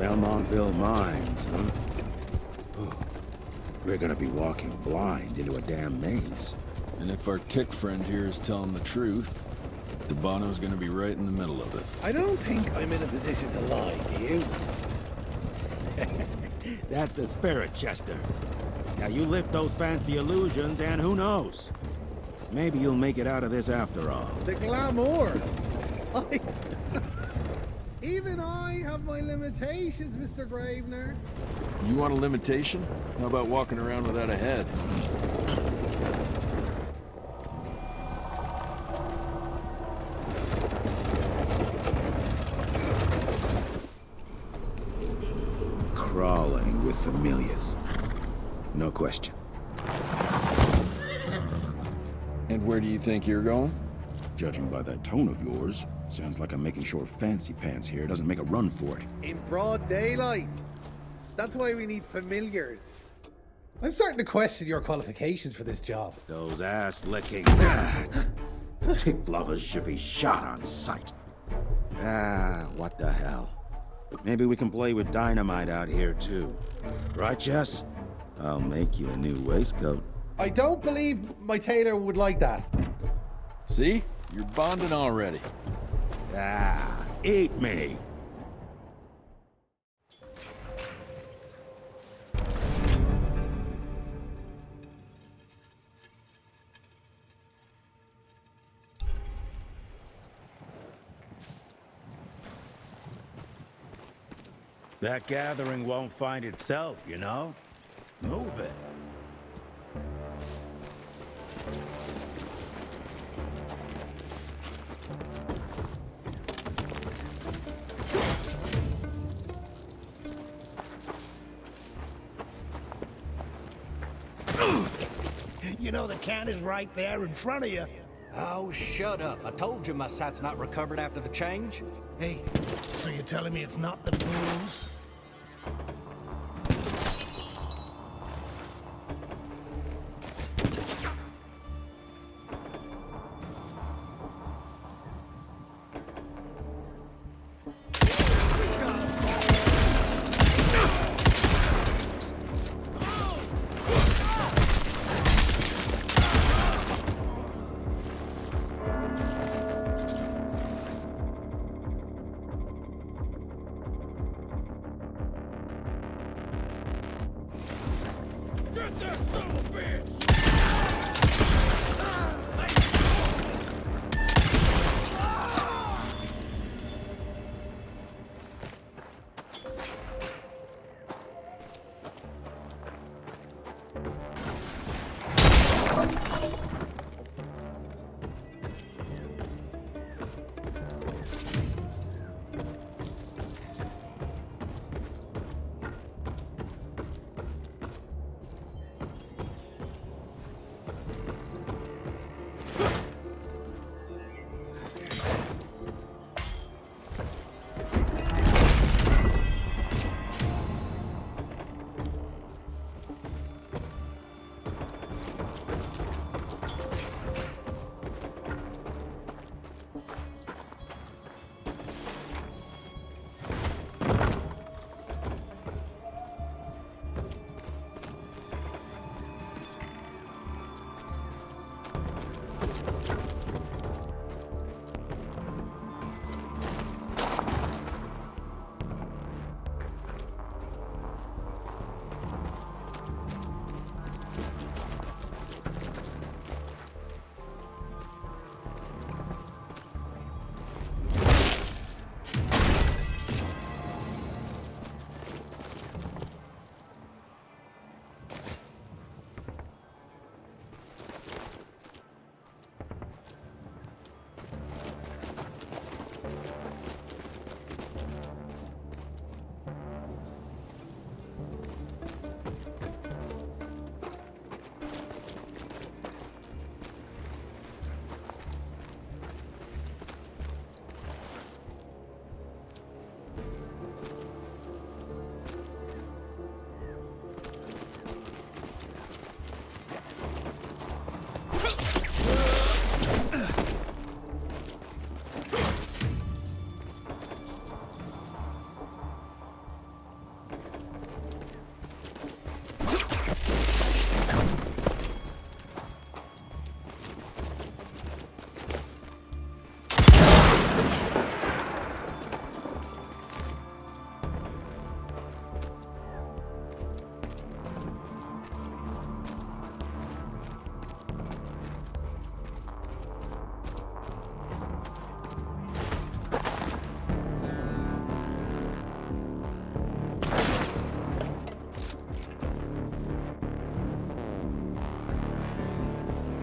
Belmontville Mines, huh? Oh, we're gonna be walking blind into a damn maze. And if our tick friend here is telling the truth, Debano's gonna be right in the middle of it. I don't think I'm in a position to lie, do you? That's the spirit, Chester. Now you lift those fancy illusions, and who knows? Maybe you'll make it out of this after all. The glamour! Even I have my limitations, Mr. Gravener. You want a limitation? How about walking around without a head? Crawling with familiars. No question. And where do you think you're going? Judging by that tone of yours, sounds like I'm making sure Fancy Pants here doesn't make a run for it. In broad daylight. That's why we need familiars. I'm starting to question your qualifications for this job. Those ass-licking tick lovers should be shot on sight. What the hell? Maybe we can play with dynamite out here, too. Right, Jess? I'll make you a new waistcoat. I don't believe my tailor would like that. See? You're bonding already. Eat me! That gathering won't find itself, you know? Move it. You know the can is right there in front of you. Oh, shut up. I told you my sight's not recovered after the change. Hey, so you're telling me it's not the booze?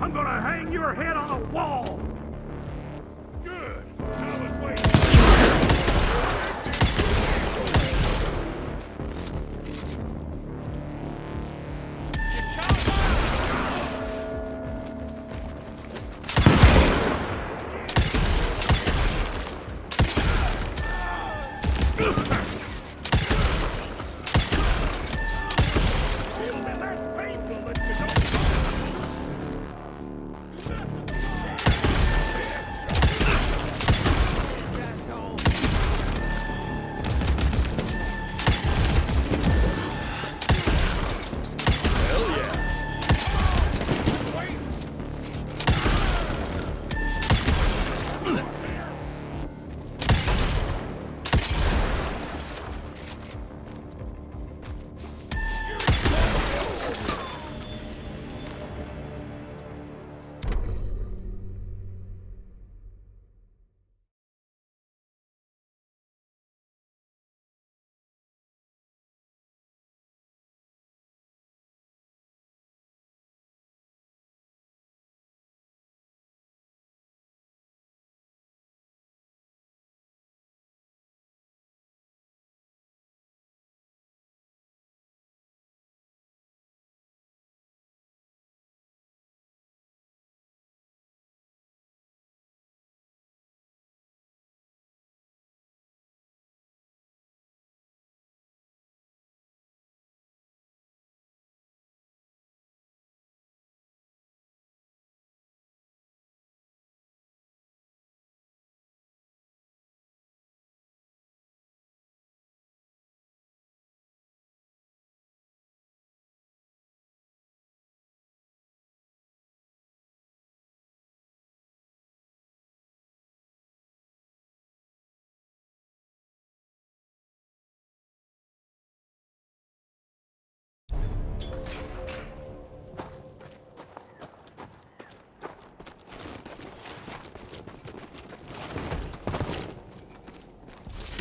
I'm gonna hang your head on a wall! Good. Now let's wait. It'll be less painful than you know.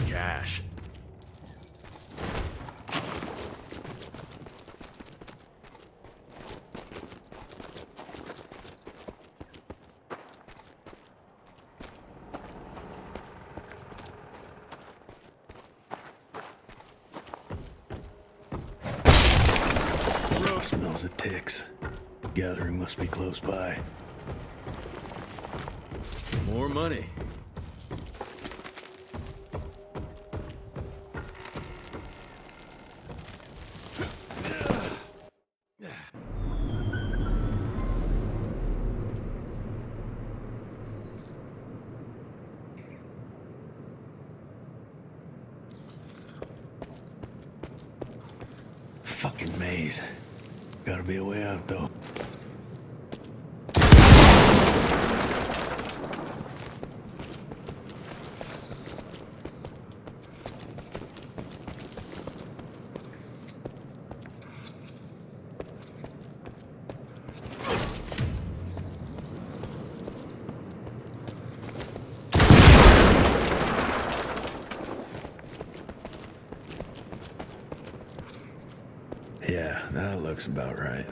Cash. Smells of ticks. Gathering must be close by. More money. Fucking maze. Gotta be a way out, though. Yeah, that looks about right.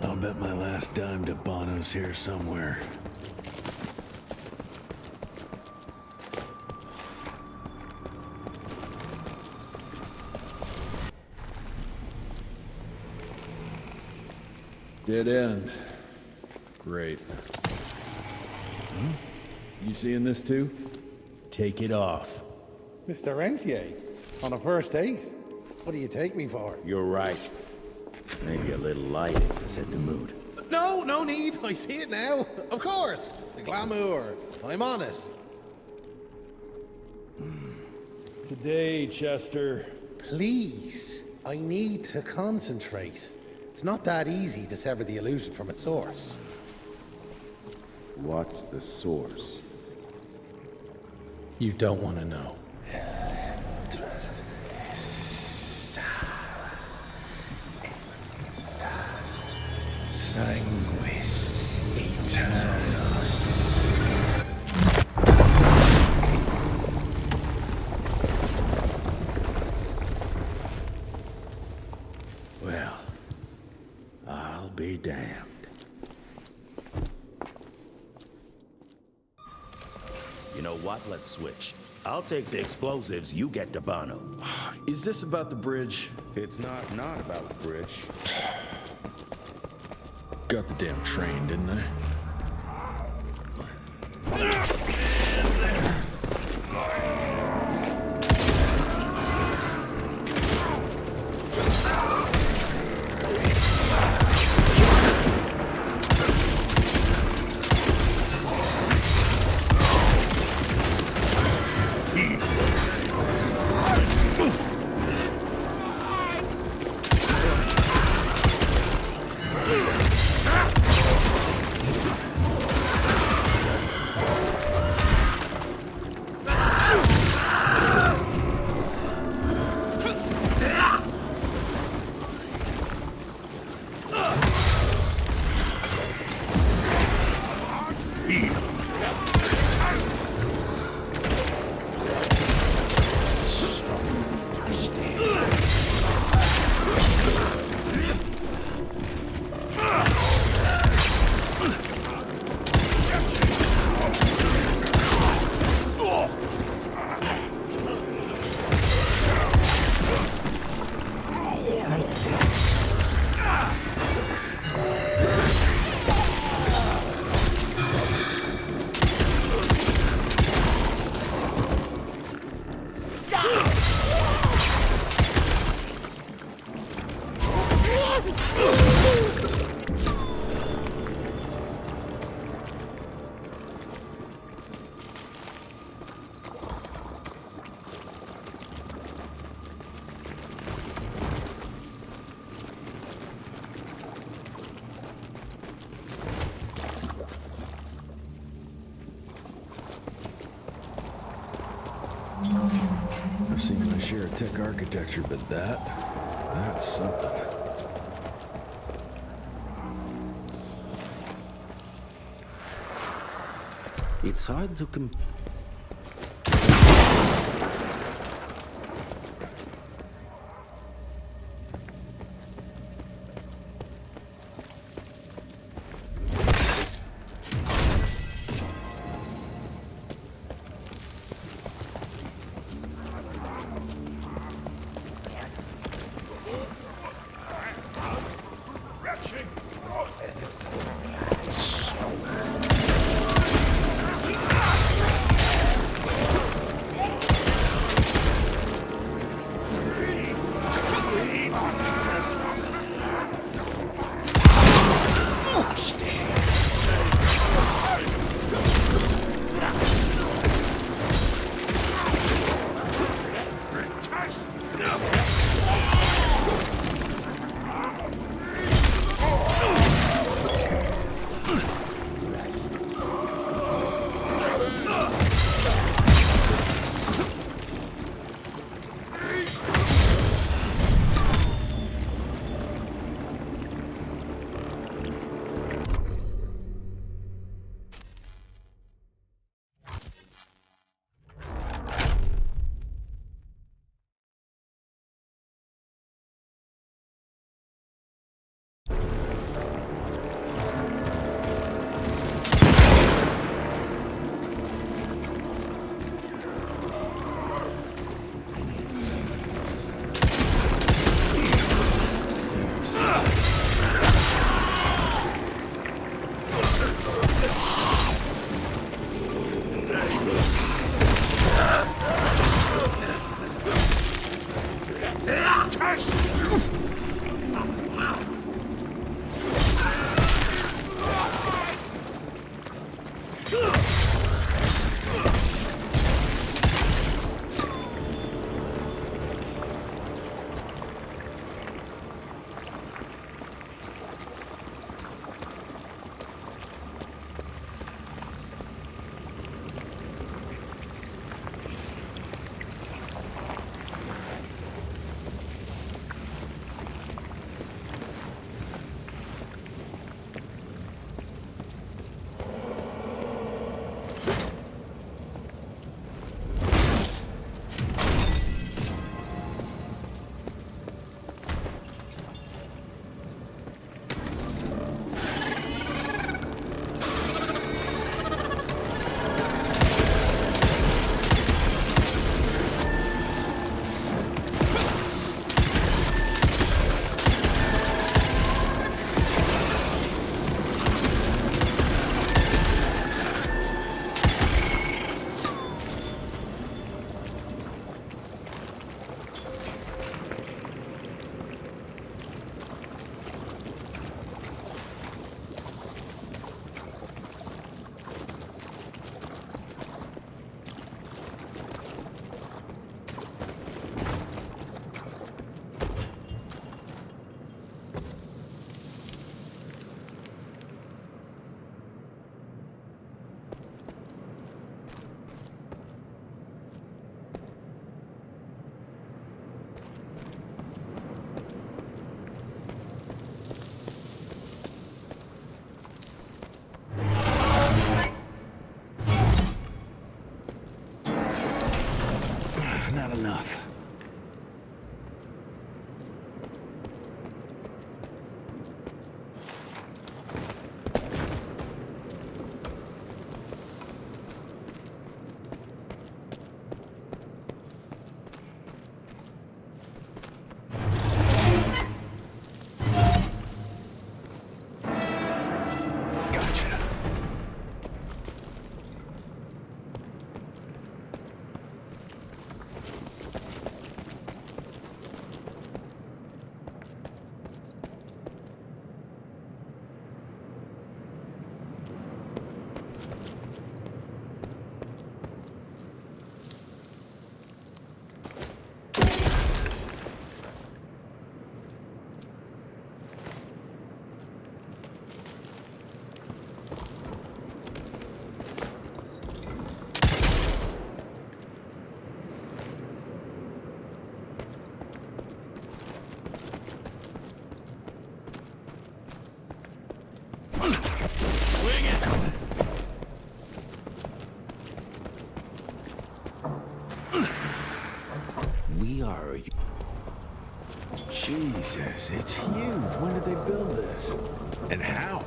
I'll bet my last dime to Bono's here somewhere. Dead end. Great. You seeing this too? Take it off. Mr. Rentier, on a first date? What do you take me for? You're right. Maybe a little lighting to set the mood. No, no need. I see it now. Of course. The glamour. I'm on it. Today, Chester. Please, I need to concentrate. It's not that easy to sever the illusion from its source. What's the source? You don't want to know. Sanguis Eternus. Well, I'll be damned. You know what? Let's switch. I'll take the explosives, you get Debano. Is this about the bridge? It's not about the bridge. Got the damn train, didn't I? I've seen my share of tech architecture, but that's something. It's hard to Jesus, it's huge. When did they build this? And how?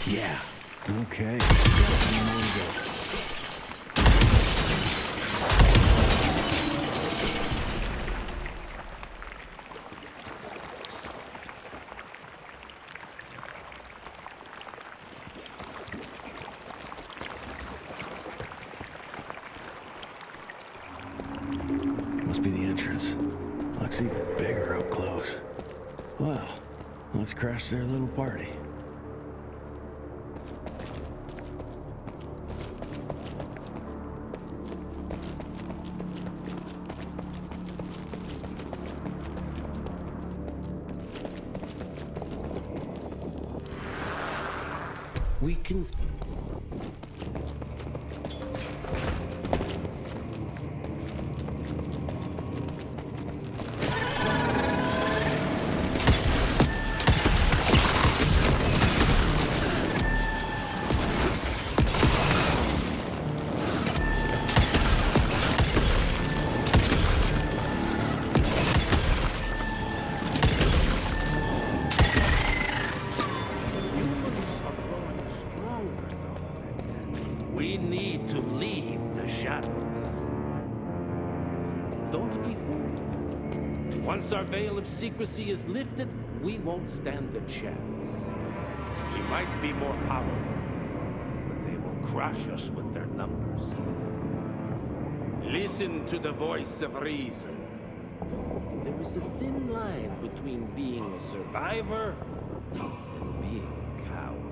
Yeah. Okay. Got some more to go. Must be the entrance. Looks even bigger up close. Well, let's crash their little party. we can... We need to leave the shadows. Don't be fooled. Once our veil of secrecy is lifted, we won't stand a chance. We might be more powerful, but they will crush us with their numbers. Listen to the voice of reason. There is a thin line between being a survivor and being a coward.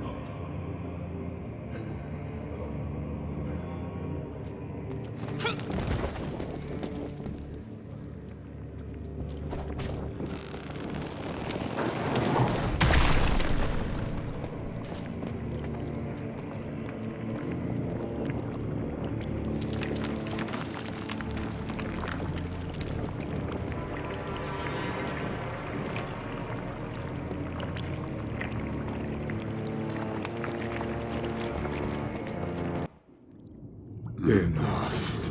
Enough.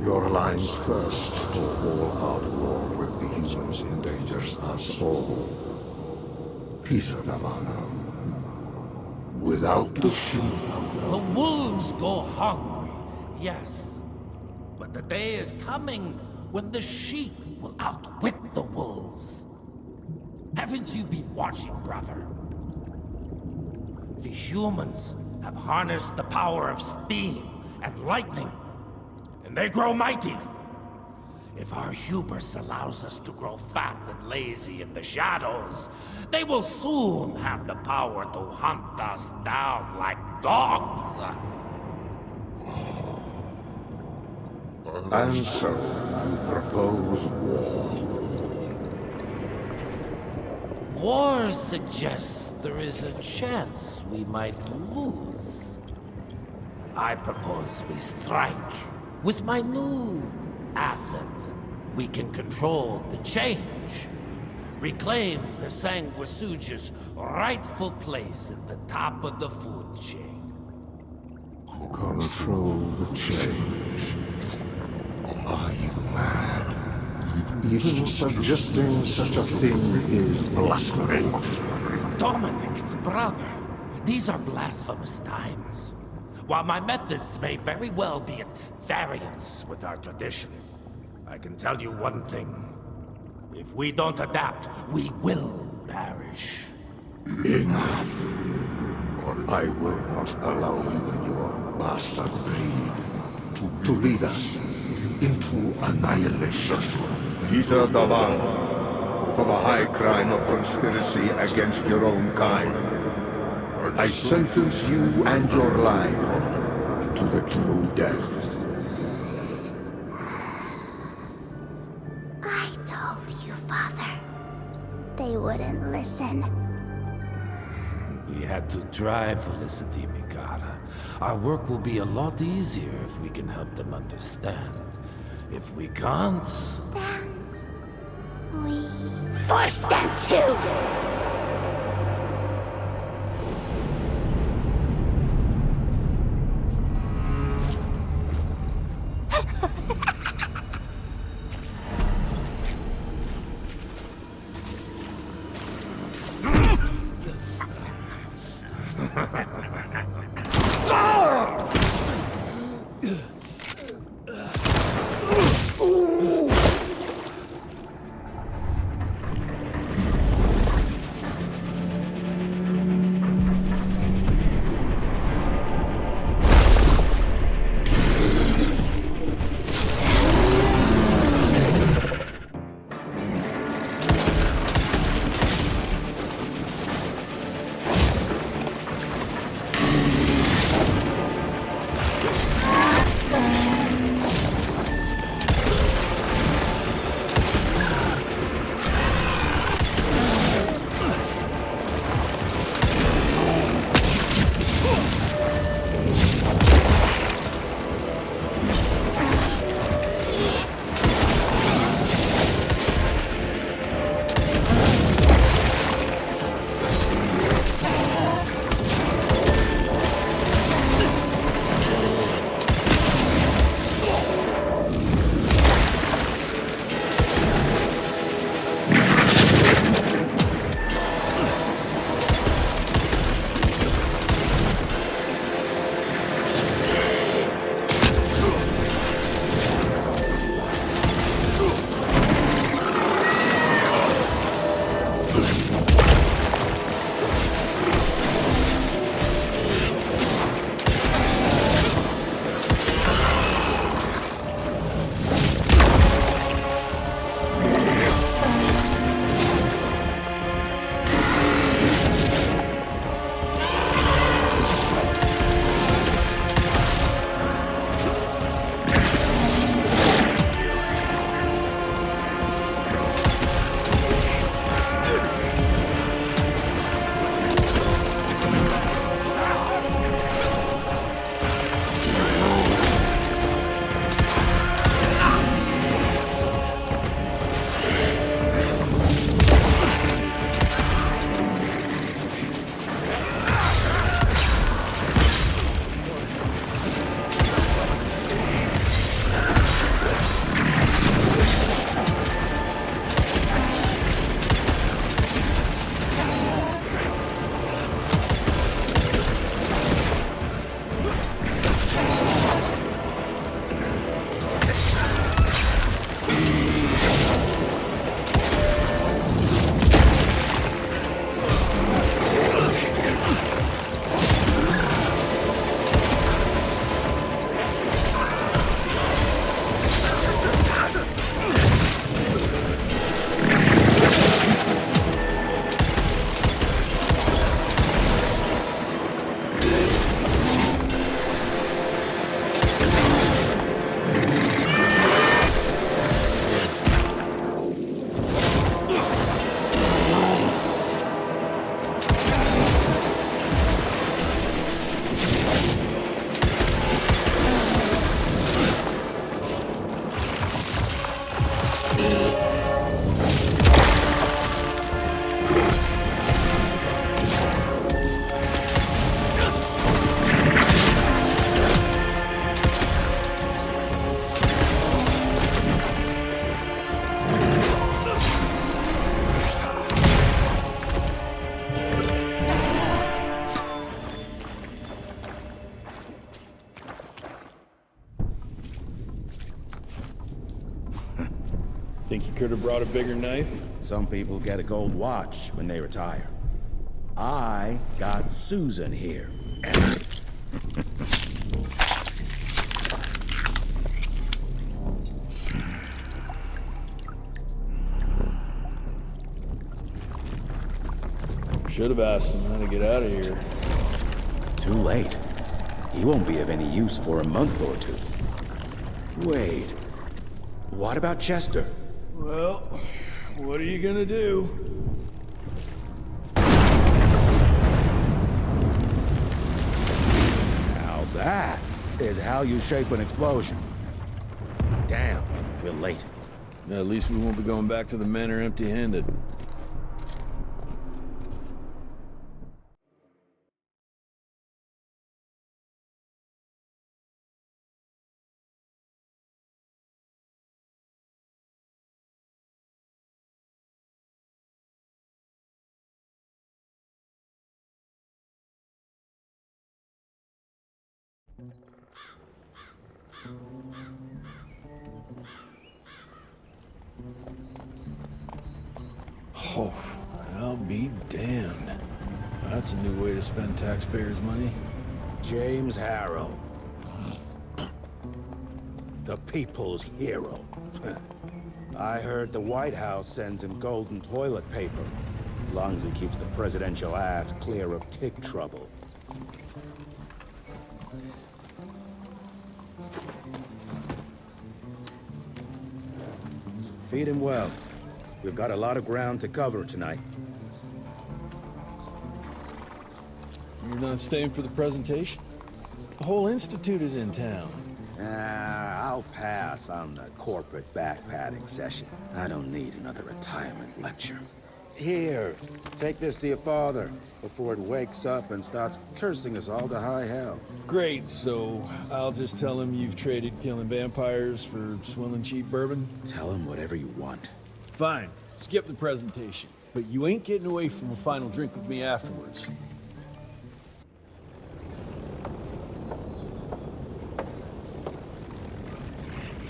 Your line's thirst for all-out war with the humans endangers us all. Peter Davano. Without the sheep... The wolves go hungry, yes. But the day is coming when the sheep will outwit the wolves. Haven't you been watching, brother? The humans have harnessed the power of steam and lightning, and they grow mighty. If our hubris allows us to grow fat and lazy in the shadows, they will soon have the power to hunt us down like dogs. And so, you propose war. War suggests there is a chance we might lose. I propose we strike. With my new asset, we can control the change. Reclaim the Sanguisuja's rightful place at the top of the food chain. Control the change. Are you mad? Even suggesting such a thing is blasphemy. Dominic, brother, these are blasphemous times. While my methods may very well be at variance with our tradition, I can tell you one thing. If we don't adapt, we will perish. Enough. I will not allow you and your bastard breed to lead us into annihilation. Peter Davano, for the high crime of conspiracy against your own kind, I sentence you and your line to the true death. I told you, Father. They wouldn't listen. We had to try, Felicity Mikata. Our work will be a lot easier if we can help them understand. If we can't... Then... we... force them to! Think you could have brought a bigger knife? Some people get a gold watch when they retire. I got Susan here. Should have asked him how to get out of here. Too late. He won't be of any use for a month or two. Wait. What about Chester? Well, what are you gonna do? Now that is how you shape an explosion. Damn, we're late. At least we won't be going back to the manor empty-handed. Oh, I'll be damned. That's a new way to spend taxpayers' money. James Harrow. The people's hero. I heard the White House sends him golden toilet paper. As long as he keeps the presidential ass clear of tick trouble. Feed him well. We've got a lot of ground to cover tonight. You're not staying for the presentation? The whole institute is in town. I'll pass on the corporate backpatting session. I don't need another retirement lecture. Here, take this to your father before it wakes up and starts cursing us all to high hell. Great, so I'll just tell him you've traded killing vampires for swilling cheap bourbon? Tell him whatever you want. Fine, skip the presentation. But you ain't getting away from a final drink with me afterwards.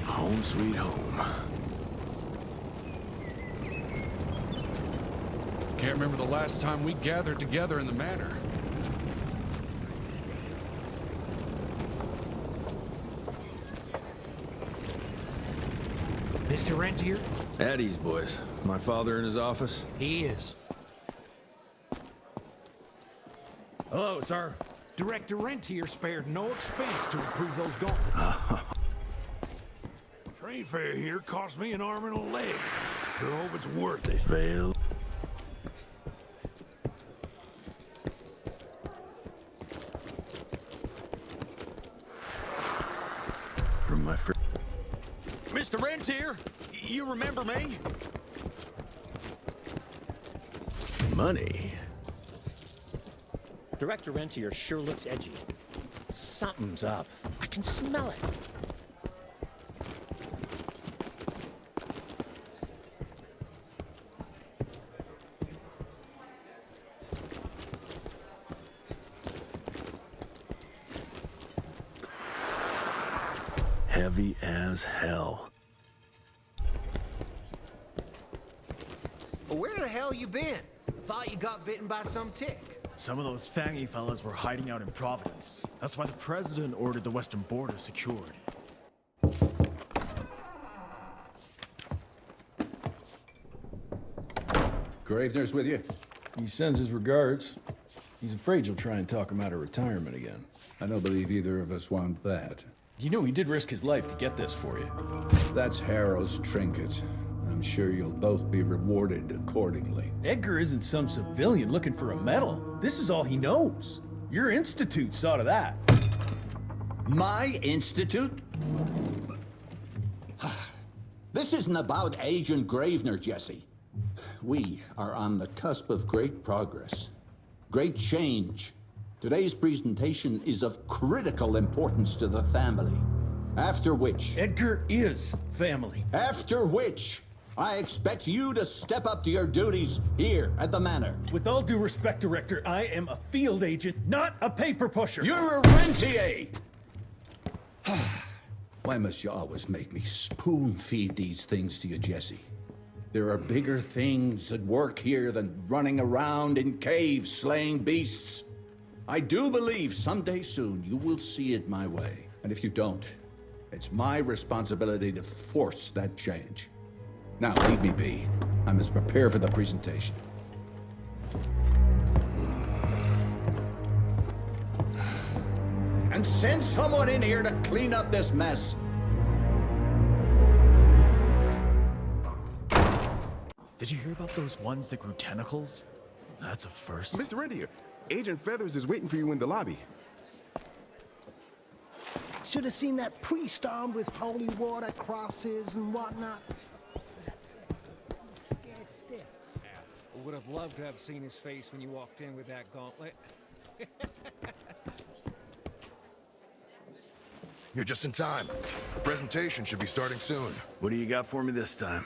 Home sweet home. Can't remember the last time we gathered together in the manor. Mr. Rentier? At ease, boys. My father in his office? He is. Hello, sir. Director Rentier spared no expense to approve those gauntlets. Train fare here cost me an arm and a leg. Sure hope it's worth it. Fail. From my friend. Mr. Rentier, you remember me? Money. Director Rentier sure looks edgy. Something's up. I can smell it. Heavy as hell. Where the hell you been? Thought you got bitten by some tick. Some of those fangy fellas were hiding out in Providence. That's why the president ordered the western border secured. Gravener's with you? He sends his regards. He's afraid you'll try and talk him out of retirement again. I don't believe either of us want that. You know he did risk his life to get this for you. That's Harrow's trinket. I'm sure you'll both be rewarded accordingly. Edgar isn't some civilian looking for a medal. This is all he knows. Your institute saw to that. My institute? This isn't about Agent Gravener, Jesse. We are on the cusp of great progress, great change. Today's presentation is of critical importance to the family. After which... Edgar is family. After which, I expect you to step up to your duties here at the manor. With all due respect, Director, I am a field agent, not a paper pusher. You're a rentier! Why must you always make me spoon-feed these things to you, Jesse? There are bigger things at work here than running around in caves slaying beasts. I do believe someday soon you will see it my way. And if you don't, it's my responsibility to force that change. Now, leave me be. I must prepare for the presentation. And send someone in here to clean up this mess. Did you hear about those ones that grew tentacles? That's a first. Mr. Rentier, Agent Feathers is waiting for you in the lobby. Should have seen that priest armed with holy water, crosses, and whatnot. Scared stiff. Would have loved to have seen his face when you walked in with that gauntlet. You're just in time. The presentation should be starting soon. What do you got for me this time?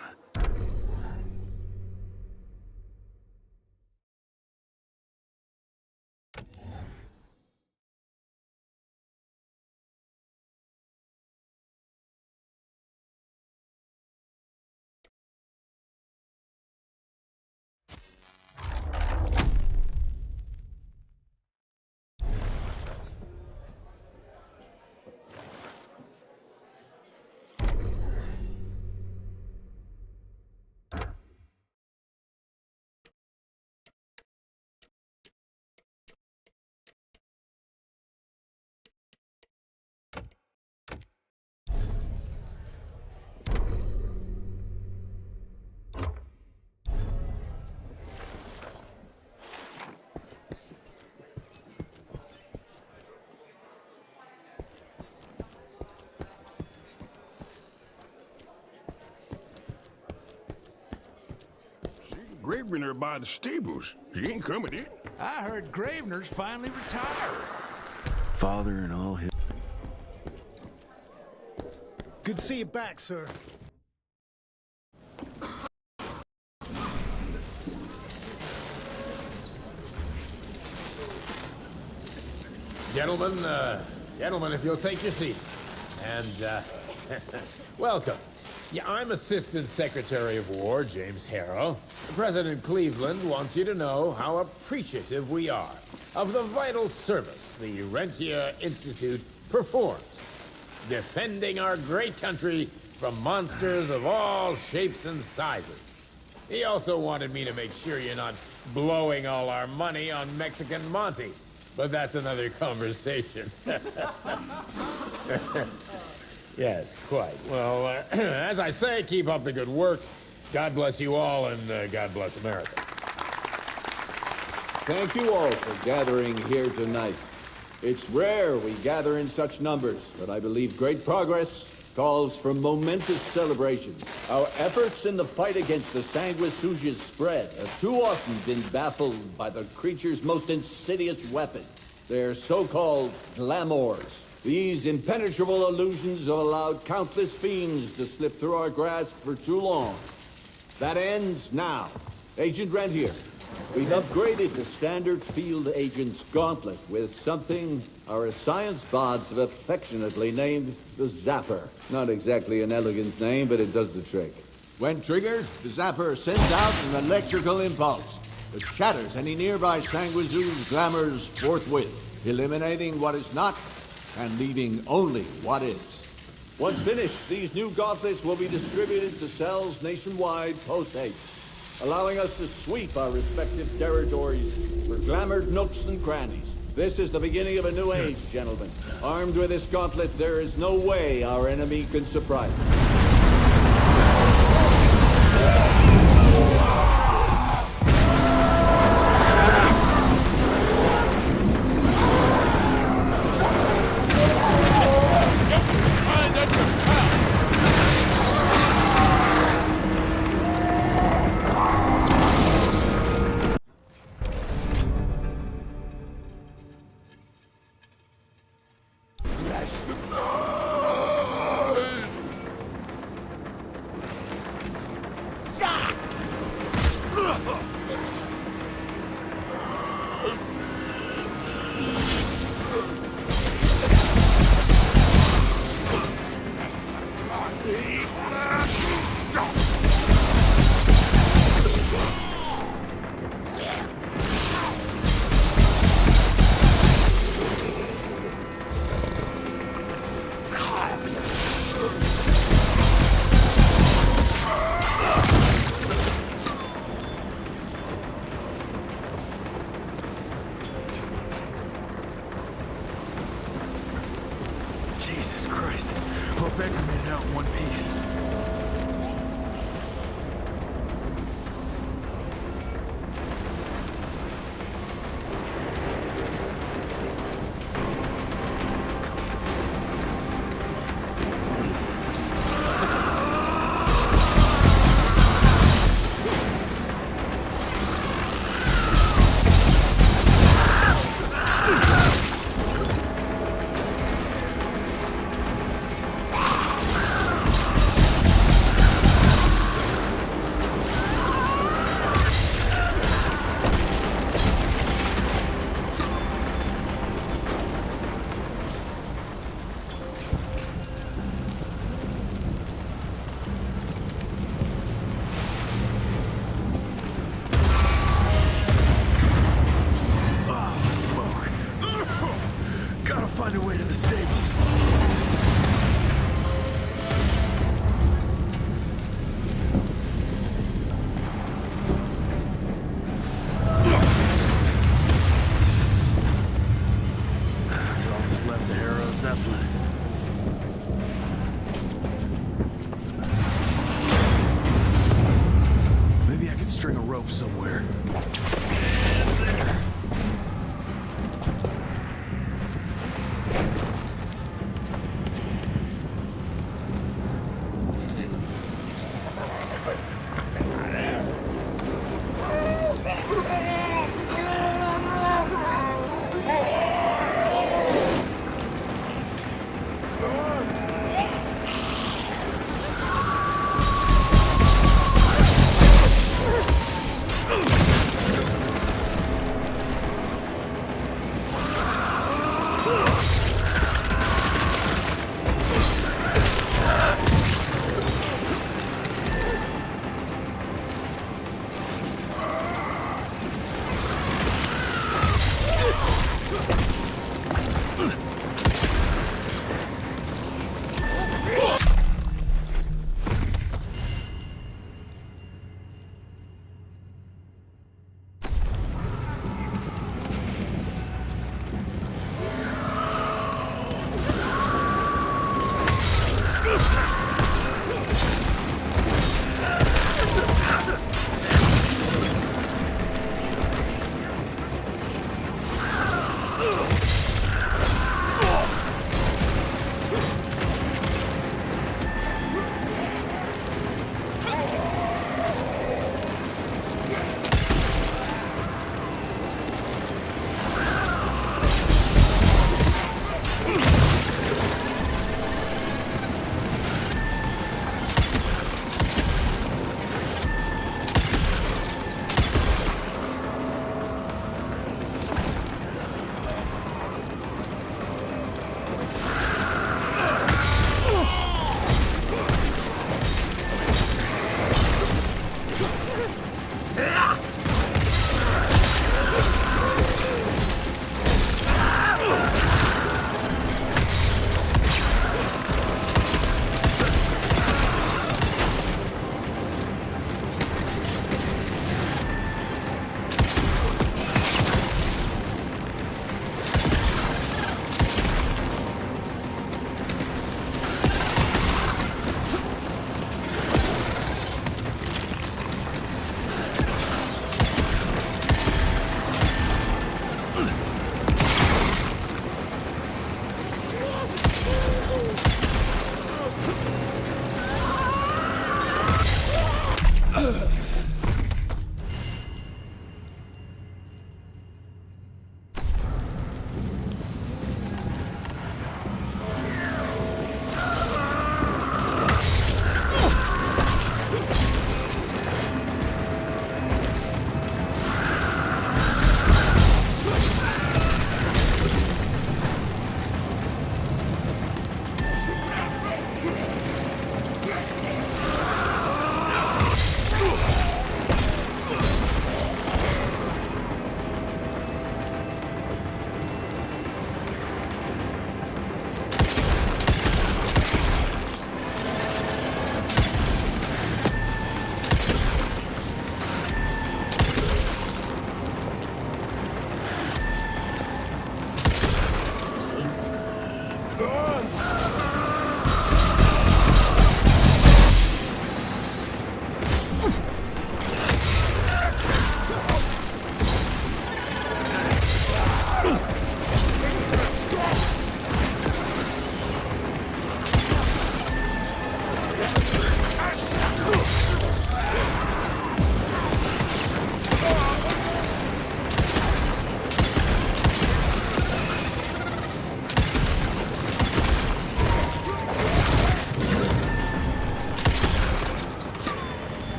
Gravener by the stables. He ain't coming in. I heard Gravener's finally retired. Father and all his... Good to see you back, sir. Gentlemen, if you'll take your seats. And, welcome. Yeah, I'm Assistant Secretary of War, James Harrow. President Cleveland wants you to know how appreciative we are of the vital service the Rentier Institute performs, defending our great country from monsters of all shapes and sizes. He also wanted me to make sure you're not blowing all our money on Mexican Monty, but that's another conversation. Yes, quite. Well, as I say, keep up the good work. God bless you all, and God bless America. Thank you all for gathering here tonight. It's rare we gather in such numbers, but I believe great progress calls for momentous celebration. Our efforts in the fight against the Sanguisuga's spread have too often been baffled by the creature's most insidious weapon, their so-called glamours. These impenetrable illusions have allowed countless fiends to slip through our grasp for too long. That ends now. Agent Rentier, we've upgraded the standard field agent's gauntlet with something our science bots have affectionately named the Zapper. Not exactly an elegant name, but it does the trick. When triggered, the Zapper sends out an electrical impulse that shatters any nearby Sanguisuga's glamours forthwith, eliminating what is not and leaving only what is. Once finished, these new gauntlets will be distributed to cells nationwide post-haste, allowing us to sweep our respective territories for glamored nooks and crannies. This is the beginning of a new age, gentlemen. Armed with this gauntlet, there is no way our enemy can surprise us. Christ. Hope Edgar made it out in one piece. Find a way to the stables. That's all that's left of Harrow Zeppelin. Maybe I could string a rope somewhere. There. Ugh!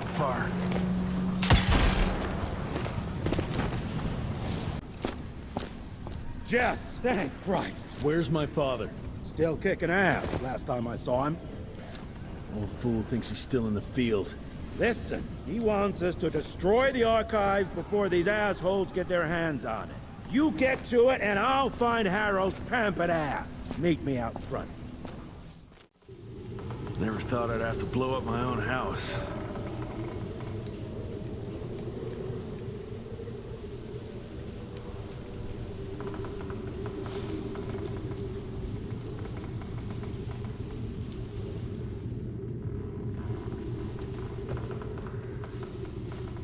not far. Jess, thank Christ. Where's my father? Still kicking ass last time I saw him. Old fool thinks he's still in the field. Listen, he wants us to destroy the archives before these assholes get their hands on it. You get to it, and I'll find Harrow's pampered ass. Meet me out front. Never thought I'd have to blow up my own house.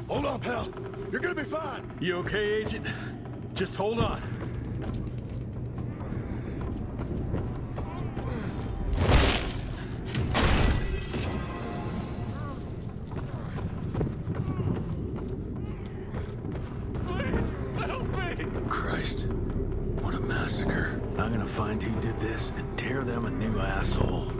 Hold on, pal. You're gonna be fine. You okay, Agent? Just hold on. Please, help me! Christ, what a massacre. I'm gonna find who did this and tear them a new asshole.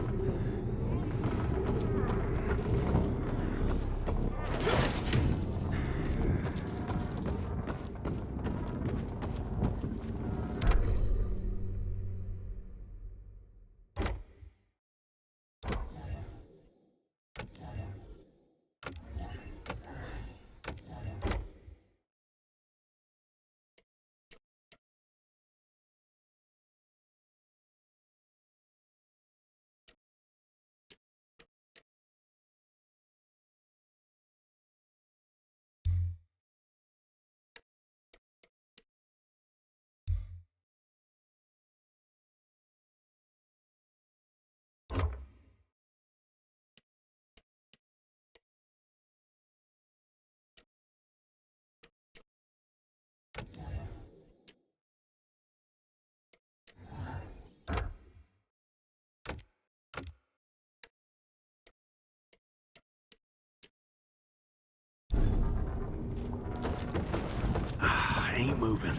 Ain't moving.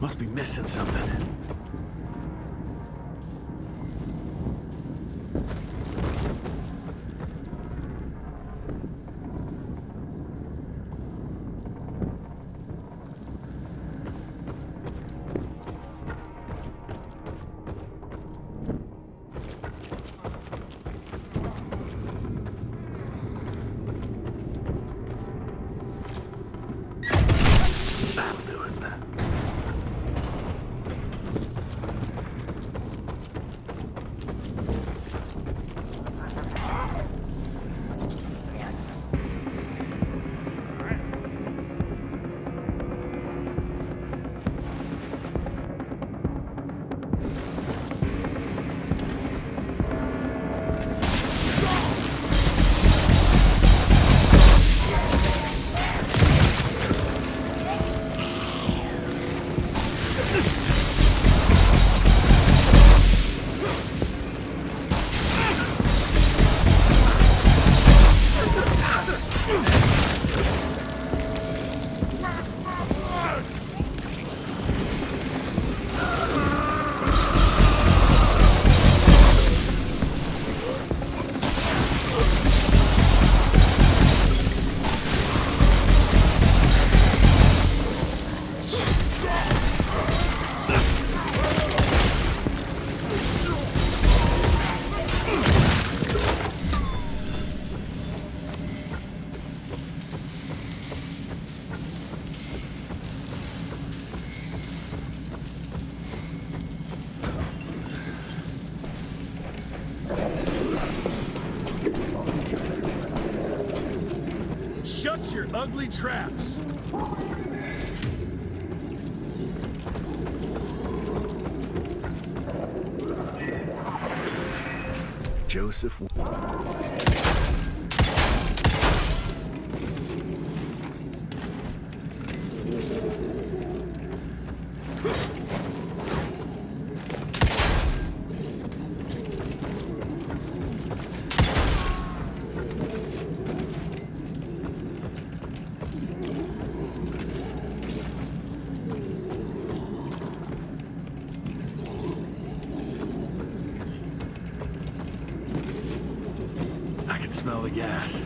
Must be missing something. Shut your ugly traps! Joseph. I can smell the gas.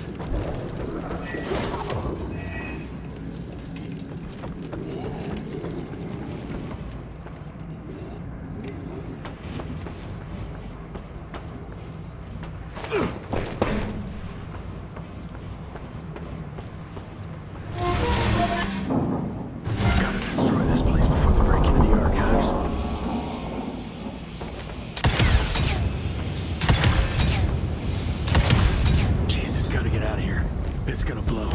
Gotta destroy this place before they break into the archives. Jesus, gotta get out of here. It's gonna blow.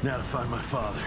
Now to find my father.